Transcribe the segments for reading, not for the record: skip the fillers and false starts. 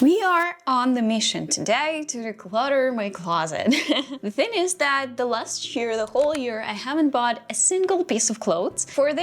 We are on the mission today to declutter my closet. The thing is that the last year, the whole year, I haven't bought a single piece of clothes. For the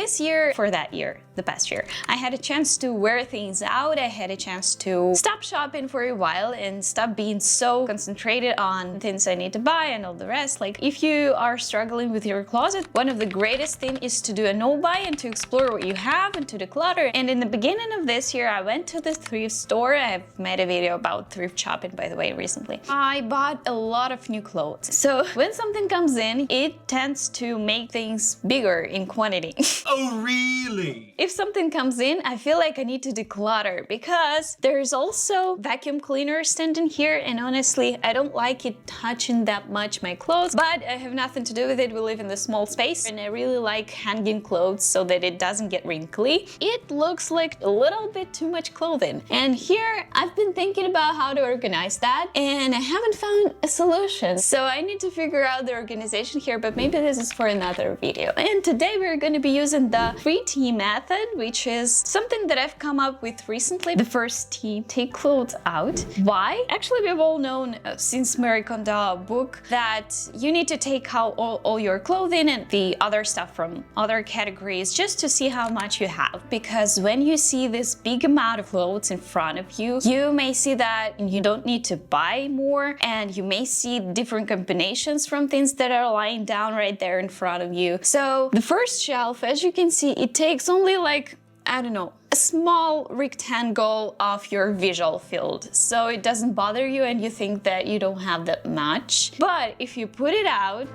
past year, I had a chance to wear things out. I had a chance to stop shopping for a while and stop being so concentrated on things I need to buy and all the rest. Like, if you are struggling with your closet, one of the greatest things is to do a no-buy and to explore what you have and to declutter. And in the beginning of this year, I went to the thrift store. I've made a video about thrift shopping, by the way, recently. I bought a lot of new clothes. So when something comes in, it tends to make things bigger in quantity. Oh, really? If something comes in, I feel like I need to declutter because there's also vacuum cleaner standing here, and honestly, I don't like it touching that much my clothes, but I have nothing to do with it. We live in the small space and I really like hanging clothes so that it doesn't get wrinkly. It looks like a little bit too much clothing. And here I've been thinking about how to organize that and I haven't found a solution. So I need to figure out the organization here, but maybe this is for another video. And today we're going to be using the 3T method, which is something that I've come up with recently. The first T, take clothes out. Why? Actually, we've all known since Marie Kondo's book that you need to take out all your clothing and the other stuff from other categories just to see how much you have. Because when you see this big amount of clothes in front of you, you may see that you don't need to buy more, and you may see different combinations from things that are lying down right there in front of you. So the first shelf, as you can see, it takes only like, I don't know, a small rectangle of your visual field, so it doesn't bother you and you think that you don't have that much. But if you put it out,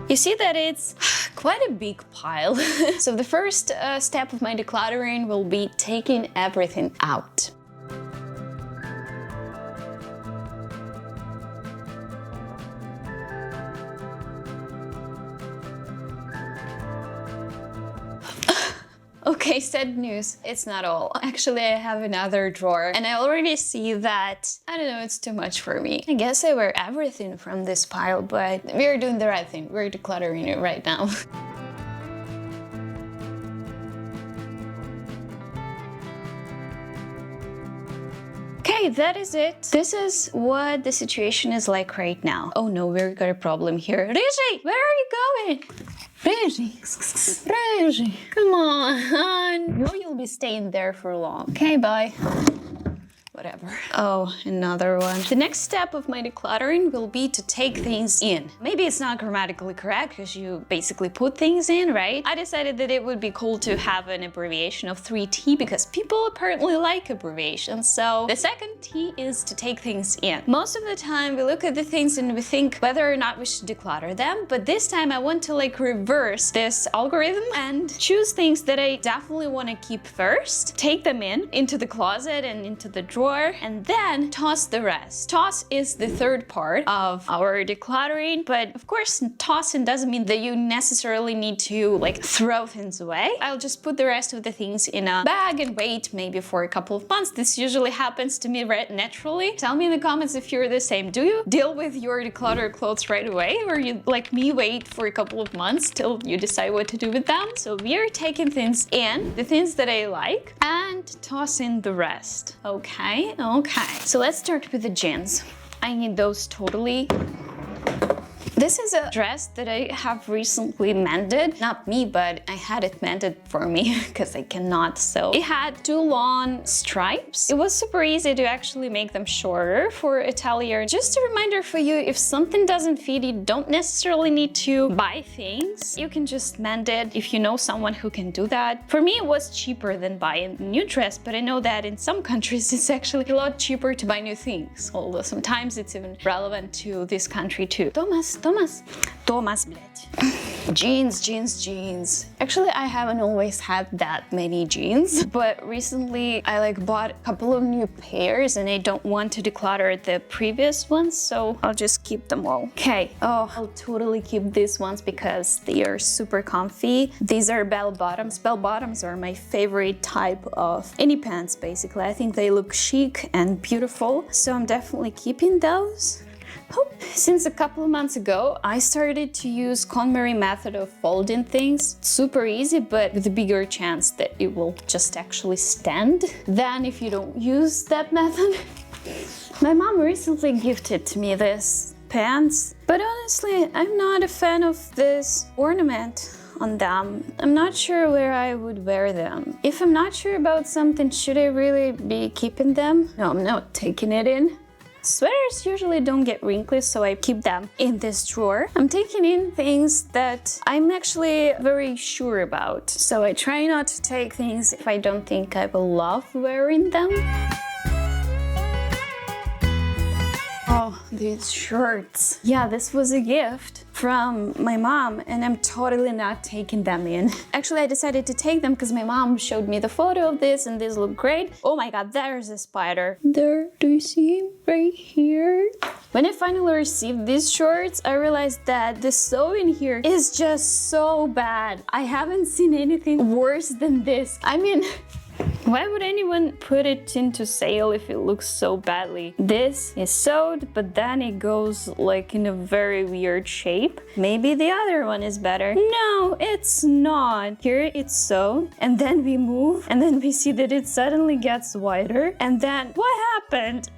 you see that it's quite a big pile. So the first step of my decluttering will be taking everything out. Okay, sad news. It's not all. Actually, I have another drawer and I already see that, I don't know, it's too much for me. I guess I wear everything from this pile, but we're doing the right thing. We're decluttering it right now. Okay, that is it. This is what the situation is like right now. Oh no, we've got a problem here. Ryzhy, where are you going? Ryzhy, come on. You'll be staying there for long. Okay, bye. Whatever. Oh, another one. The next step of my decluttering will be to take things in. Maybe it's not grammatically correct because you basically put things in, right? I decided that it would be cool to have an abbreviation of 3T because people apparently like abbreviations. So the second T is to take things in. Most of the time we look at the things and we think whether or not we should declutter them, but this time I want to like reverse this algorithm and choose things that I definitely want to keep first, take them into the closet and into the drawer, and then toss the rest. Toss is the third part of our decluttering, but of course tossing doesn't mean that you necessarily need to like throw things away. I'll just put the rest of the things in a bag and wait maybe for a couple of months. This usually happens to me right naturally. Tell me in the comments if you're the same. Do you deal with your decluttered clothes right away, or you, like me, wait for a couple of months till you decide what to do with them? So we are taking things in, the things that I like, and tossing the rest. Okay. Okay, so let's start with the jeans. I need those totally. This is a dress that I have recently mended. Not me, but I had it mended for me because I cannot sew. It had two long stripes. It was super easy to actually make them shorter for a tailleur. Just a reminder for you, if something doesn't fit, you don't necessarily need to buy things. You can just mend it if you know someone who can do that. For me, it was cheaper than buying a new dress, but I know that in some countries it's actually a lot cheaper to buy new things, although sometimes it's even relevant to this country too. Thomas, блядь. Jeans. Actually, I haven't always had that many jeans, but recently I like bought a couple of new pairs and I don't want to declutter the previous ones, so I'll just keep them all. Okay, oh, I'll totally keep these ones because they are super comfy. These are bell bottoms. Bell bottoms are my favorite type of any pants, basically. I think they look chic and beautiful, so I'm definitely keeping those. Since a couple of months ago, I started to use KonMari method of folding things. It's super easy, but with a bigger chance that it will just actually stand than if you don't use that method. My mom recently gifted to me this pants, but honestly, I'm not a fan of this ornament on them. I'm not sure where I would wear them. If I'm not sure about something, should I really be keeping them? No, I'm not taking it in. Sweaters usually don't get wrinkly, so I keep them in this drawer. I'm taking in things that I'm actually very sure about. So I try not to take things if I don't think I will love wearing them. Oh, these shirts. Yeah, this was a gift from my mom and I'm totally not taking them in. Actually, I decided to take them because my mom showed me the photo of this and these look great. Oh my god, there's a spider. There, do you see him right here? When I finally received these shorts, I realized that the sewing here is just so bad. I haven't seen anything worse than this. I mean, why would anyone put it into sale if it looks so badly? This is sewed, but then it goes like in a very weird shape. Maybe the other one is better. No, it's not. Here it's sewn, and then we move, and then we see that it suddenly gets wider, and then what happened?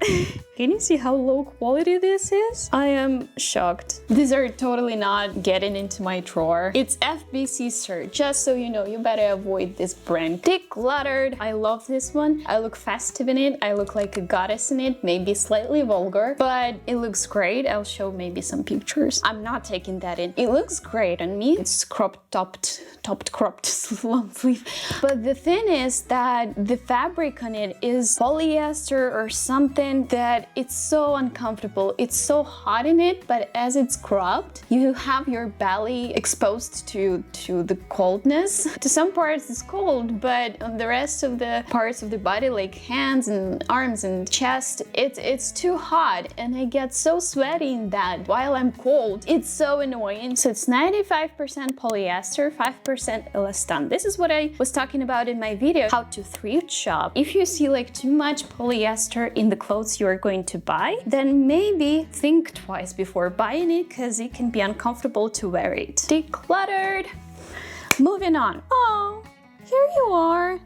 Can you see how low quality this is? I am shocked. These are totally not getting into my drawer. It's FBC shirt, just so you know, you better avoid this brand. Decluttered. I love this one. I look festive in it. I look like a goddess in it, maybe slightly vulgar, but it looks great. I'll show maybe some pictures. I'm not taking that in. It looks great on me. It's cropped long sleeve. But the thing is that the fabric on it is polyester or something that it's so uncomfortable. It's so hot in it, but as it's cropped, you have your belly exposed to the coldness. To some parts it's cold, but on the rest of the parts of the body, like hands and arms and chest, it's too hot, and I get so sweaty in that while I'm cold. It's so annoying. So it's 95% polyester, 5% elastan. This is what I was talking about in my video, how to thrift shop. If you see like too much polyester in the clothes you're going to buy, then maybe think twice before buying it, because it can be uncomfortable to wear it. Decluttered. Moving on. Oh, here you are.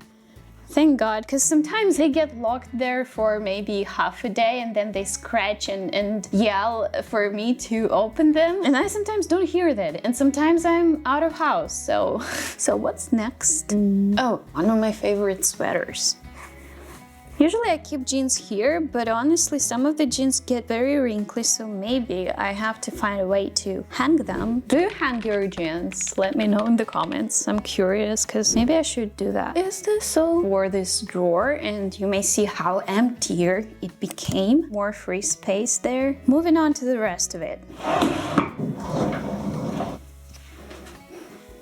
Thank God, because sometimes they get locked there for maybe half a day and then they scratch and yell for me to open them. And I sometimes don't hear that. And sometimes I'm out of house. So what's next? Oh, one of my favorite sweaters. Usually I keep jeans here, but honestly some of the jeans get very wrinkly, so maybe I have to find a way to hang them. Do you hang your jeans? Let me know in the comments. I'm curious, because maybe I should do that. Is this so? For this drawer, and you may see how emptier it became. More free space there. Moving on to the rest of it.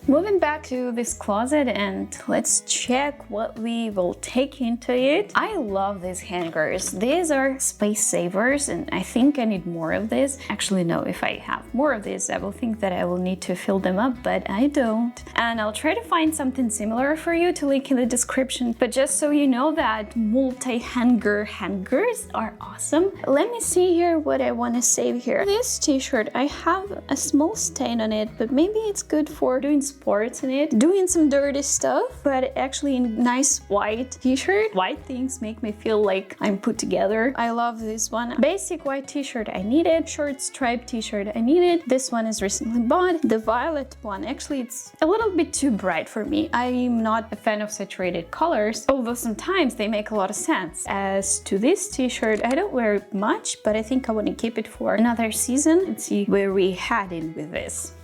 Moving back to this closet, and let's check what we will take into it. I love these hangers. These are space savers, and I think I need more of this. Actually, no, if I have more of this, I will think that I will need to fill them up, but I don't. And I'll try to find something similar for you to link in the description. But just so you know that multi-hanger hangers are awesome. Let me see here what I want to save here. This t-shirt, I have a small stain on it, but maybe it's good for doing sports in it, doing some dirty stuff, but actually in nice white t-shirt. White things make me feel like I'm put together. I love this one. Basic white t-shirt, I need it. Short striped t-shirt, I need it. This one is recently bought. The violet one, actually it's a little bit too bright for me. I'm not a fan of saturated colors, although sometimes they make a lot of sense. As to this t-shirt, I don't wear it much, but I think I want to keep it for another season. Let's see where we head in with this.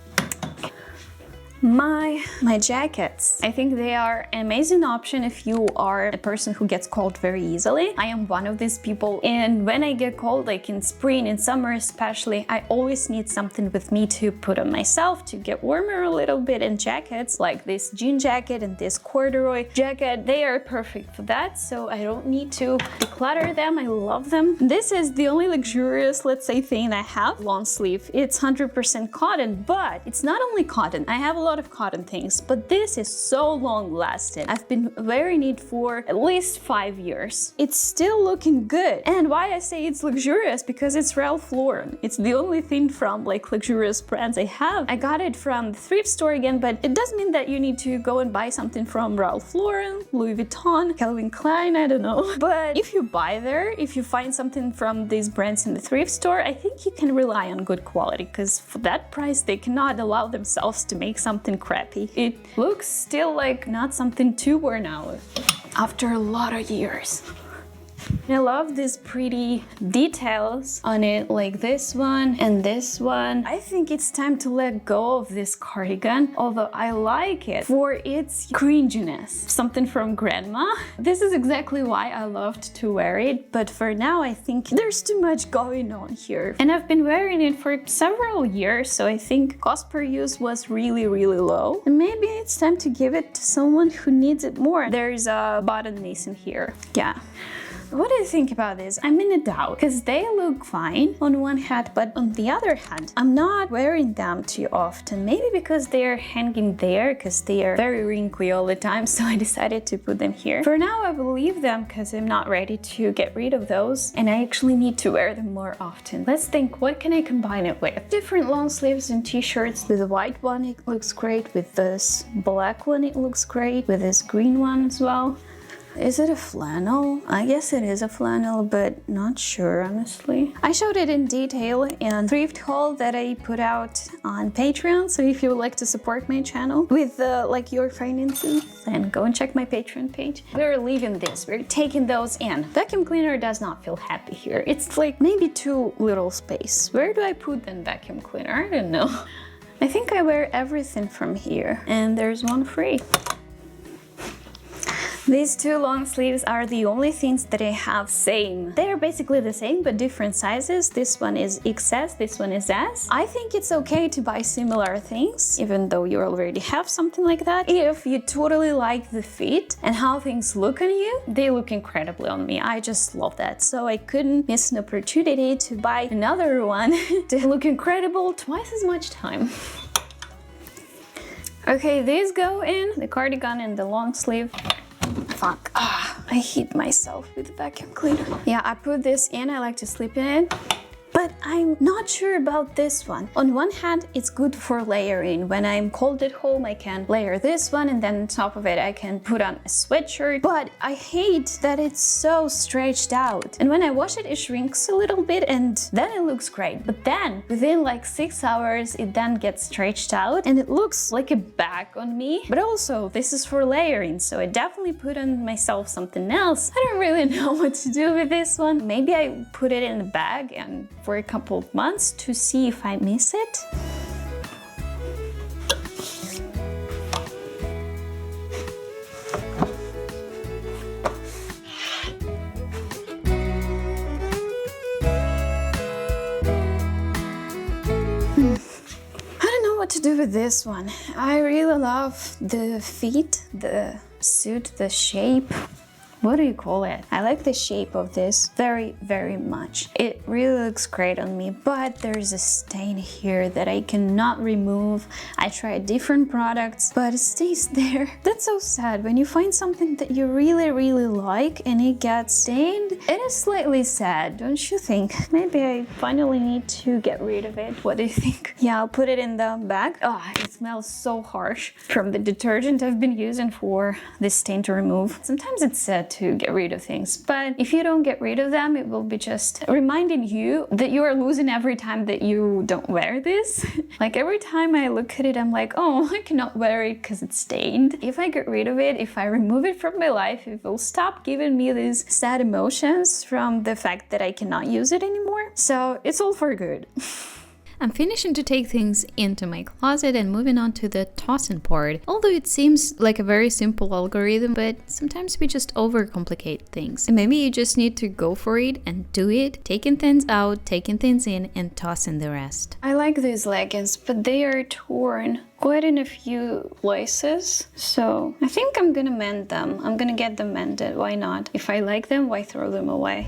My jackets. I think they are an amazing option if you are a person who gets cold very easily. I am one of these people, and when I get cold, like in spring, in summer especially, I always need something with me to put on myself to get warmer a little bit, and jackets like this jean jacket and this corduroy jacket, they are perfect for that, so I don't need to declutter them. I love them. This is the only luxurious, let's say, thing I have. Long sleeve. It's 100% cotton, but it's not only cotton. I have a lot lot of cotton things, but this is so long lasting. I've been wearing it for at least 5 years. It's still looking good. And why I say it's luxurious, because it's Ralph Lauren. It's the only thing from like luxurious brands I have. I got it from the thrift store again, but it doesn't mean that you need to go and buy something from Ralph Lauren, Louis Vuitton, Calvin Klein, I don't know. But if you buy there, if you find something from these brands in the thrift store, I think you can rely on good quality, because for that price they cannot allow themselves to make something crappy. It looks still like not something too worn out after a lot of years. I love these pretty details on it, like this one and this one. I think it's time to let go of this cardigan, although I like it for its cringiness. Something from grandma. This is exactly why I loved to wear it, but for now I think there's too much going on here. And I've been wearing it for several years, so I think cost per use was really low. And maybe it's time to give it to someone who needs it more. There's a button missing here. Yeah. What do you think about this? I'm in a doubt, because they look fine on one hand, but on the other hand, I'm not wearing them too often. Maybe because they're hanging there, because they are very wrinkly all the time, so I decided to put them here. For now, I will leave them because I'm not ready to get rid of those, and I actually need to wear them more often. Let's think, what can I combine it with? Different long sleeves and t-shirts. With the white one, it looks great. With this black one, it looks great. With this green one as well. Is it a flannel? I guess it is a flannel, but not sure, honestly. I showed it in detail in thrift haul that I put out on Patreon, so if you would like to support my channel with like your finances, then go and check my Patreon page. We're leaving this, we're taking those in. Vacuum cleaner does not feel happy here. It's like maybe too little space. Where do I put the vacuum cleaner? I don't know. I think I wear everything from here, and there's one free. These two long sleeves are the only things that I have same. They're basically the same, but different sizes. This one is XS, this one is S. I think it's okay to buy similar things, even though you already have something like that. If you totally like the fit and how things look on you, they look incredibly on me. I just love that. So I couldn't miss an opportunity to buy another one to look incredible twice as much time. Okay, these go in, the cardigan and the long sleeve. Fuck. I hit myself with the vacuum cleaner. Yeah, I put this in. I like to sleep in it. But I'm not sure about this one. On one hand, it's good for layering. When I'm cold at home, I can layer this one, and then on top of it, I can put on a sweatshirt. But I hate that it's so stretched out. And when I wash it, it shrinks a little bit, and then it looks great. But then, within like 6 hours, it then gets stretched out, and it looks like a bag on me. But also, this is for layering, so I definitely put on myself something else. I don't really know what to do with this one. Maybe I put it in a bag and for a couple of months to see if I miss it. I don't know what to do with this one. I really love the feet, the suit, the shape. What do you call it? I like the shape of this very much. It really looks great on me, but there's a stain here that I cannot remove. I tried different products, but it stays there. That's so sad. When you find something that you really like and it gets stained, it is slightly sad, don't you think? Maybe I finally need to get rid of it. What do you think? Yeah, I'll put it in the bag. Oh, it smells so harsh from the detergent I've been using for this stain to remove. Sometimes it's sad to get rid of things, but if you don't get rid of them, it will be just reminding you that you are losing every time that you don't wear this. Like every time I look at it, I'm like, oh, I cannot wear it because it's stained. If I get rid of it, if I remove it from my life, it will stop giving me these sad emotions from the fact that I cannot use it anymore. So it's all for good. I'm finishing to take things into my closet and moving on to the tossing part. Although it seems like a very simple algorithm, but sometimes we just overcomplicate things. And maybe you just need to go for it and do it, taking things out, taking things in, and tossing the rest. I like these leggings, but they are torn quite in a few places. So I think I'm gonna mend them. I'm gonna get them mended. Why not? If I like them, why throw them away?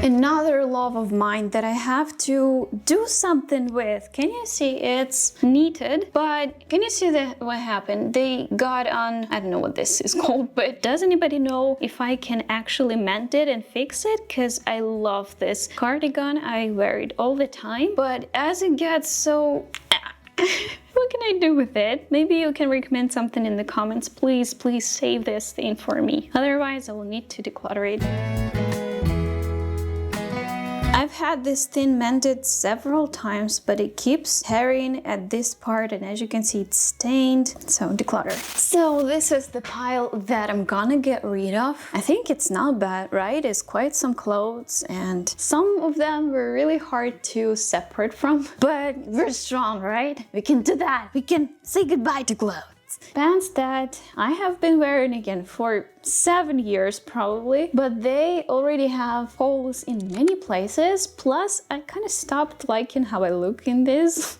Another love of mine that I have to do something with. Can you see it's knitted, but can you see what happened? They got on, I don't know what this is called, but does anybody know if I can actually mend it and fix it? Because I love this cardigan. I wear it all the time, but as it gets so what can I do with it? Maybe you can recommend something in the comments. Please save this thing for me. Otherwise, I will need to declutter it. I've had this thing mended several times, but it keeps tearing at this part, and as you can see, it's stained. So declutter. So this is the pile that I'm gonna get rid of. I think it's not bad, right? It's quite some clothes, and some of them were really hard to separate from, but we're strong, right? We can do that. We can say goodbye to clothes. Pants that I have been wearing again for 7 years probably, but they already have holes in many places. Plus, I kind of stopped liking how I look in this.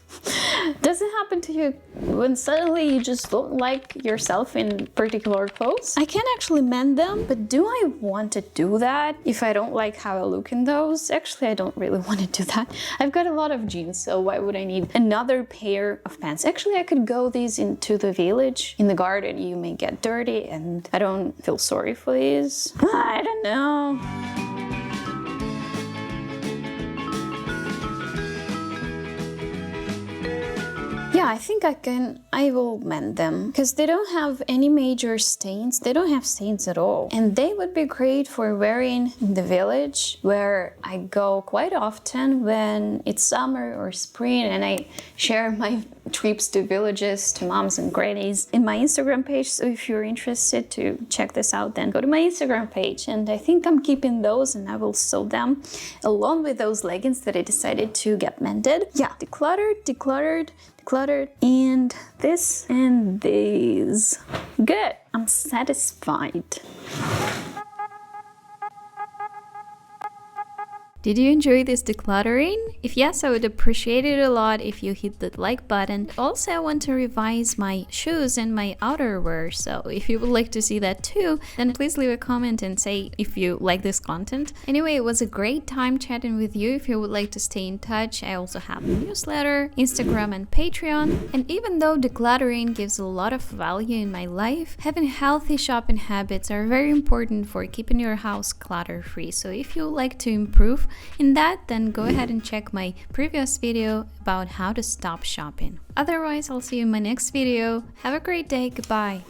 Does it happen to you when suddenly you just don't like yourself in particular clothes? I can actually mend them, but do I want to do that if I don't like how I look in those? Actually, I don't really want to do that. I've got a lot of jeans, so why would I need another pair of pants? Actually, I could go these into the village. In the garden, you may get dirty, and I don't feel sorry for these. I don't know. Yeah, I think I will mend them because they don't have any major stains. They don't have stains at all. And they would be great for wearing in the village where I go quite often when it's summer or spring, and I share my trips to villages, to moms and grannies in my Instagram page. So if you're interested to check this out, then go to my Instagram page. And I think I'm keeping those, and I will sew them along with those leggings that I decided to get mended. Yeah, decluttered, and this and these. Good, I'm satisfied. Did you enjoy this decluttering? If yes, I would appreciate it a lot if you hit the like button. Also, I want to revise my shoes and my outerwear, so if you would like to see that too, then please leave a comment and say if you like this content. Anyway, it was a great time chatting with you. If you would like to stay in touch, I also have a newsletter, Instagram and Patreon. And even though decluttering gives a lot of value in my life, having healthy shopping habits are very important for keeping your house clutter-free. So if you would like to improve in that, then go ahead and check my previous video about how to stop shopping. Otherwise, I'll see you in my next video. Have a great day. Goodbye.